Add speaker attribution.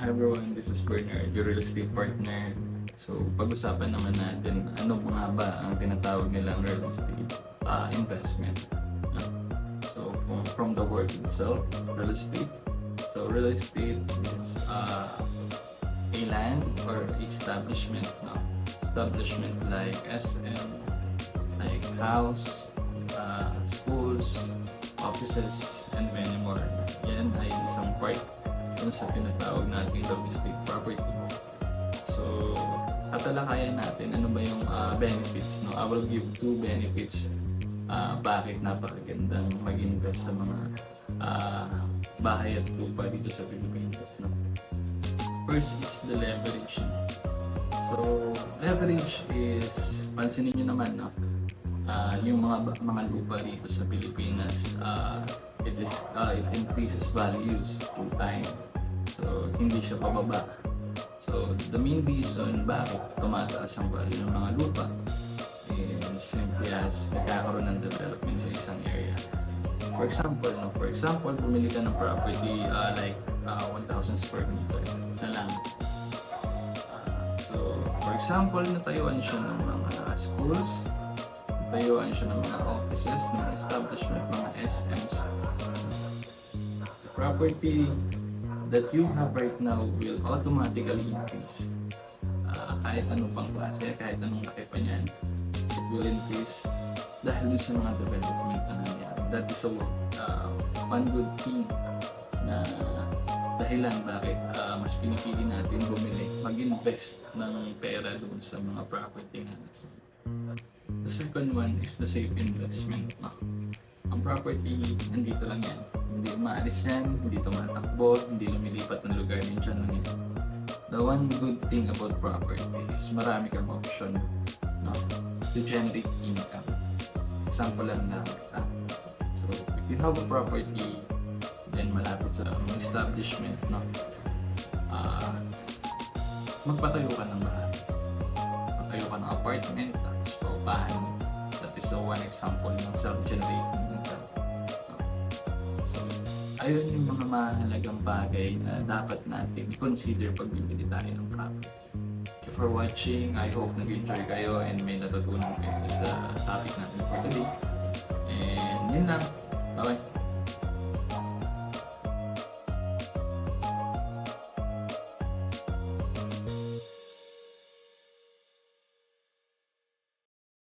Speaker 1: Hi everyone, this is Bernard, your real estate partner. So, pag-usapan naman natin ano mga ba ang tinatawag nilang real estate investment. So, from the word itself, real estate. So, real estate is a land or establishment. No? Establishment like SM, like house, schools, offices, and many more. Yan ay isang part kung sa tinatawag nating domestic property. So, tatalakayan natin ano ba yung benefits. No? I will give two benefits bakit napakagandang mag-invest sa mga bahay at lupa dito sa Pilipinas. No? First is the leverage. So, leverage is, pansinin nyo naman, no? Yung mga lupa dito sa Pilipinas, it increases values through time. So, hindi siya pababa. So, the main reason bakit tumataas ang value ng mga lupa is simply as nagkakaroon ng development sa isang area. For example, bumili ka ng property like 1,000 square meter na lang. So, for example, natayuan siya ng mga schools, natayuan siya ng mga offices, ng mga establishment, mga SMs. The property that you have right now will automatically increase. Kahit anong pang klase, kahit anong laki pa niyan, it will increase dahil sa mga development na nangyari. That is one good thing na dahilan bakit mas pinipili natin bumili, mag-invest ng pera doon sa mga property natin. The second one is the safe investment. No? Ang property, nandito lang yan. Hindi umaalis yan, hindi tumatakbo, hindi lumilipat ng lugar din dyan lang yan. The one good thing about property is marami kang option, no, to generate income. Example lang na so, if you have a property, then malapit sa mga establishment, no, magpatayo ka ng bahay. Magpatayo ka ng apartment, tapos paupahan. That is one example ng self-generating income. Ayun yung mga mahalagang bagay na dapat natin i-consider pag bibili tayo ng property. Thank you for watching. I hope nag-enjoy kayo and may natutunan kayo sa topic natin for today. And yun lang. Bye-bye.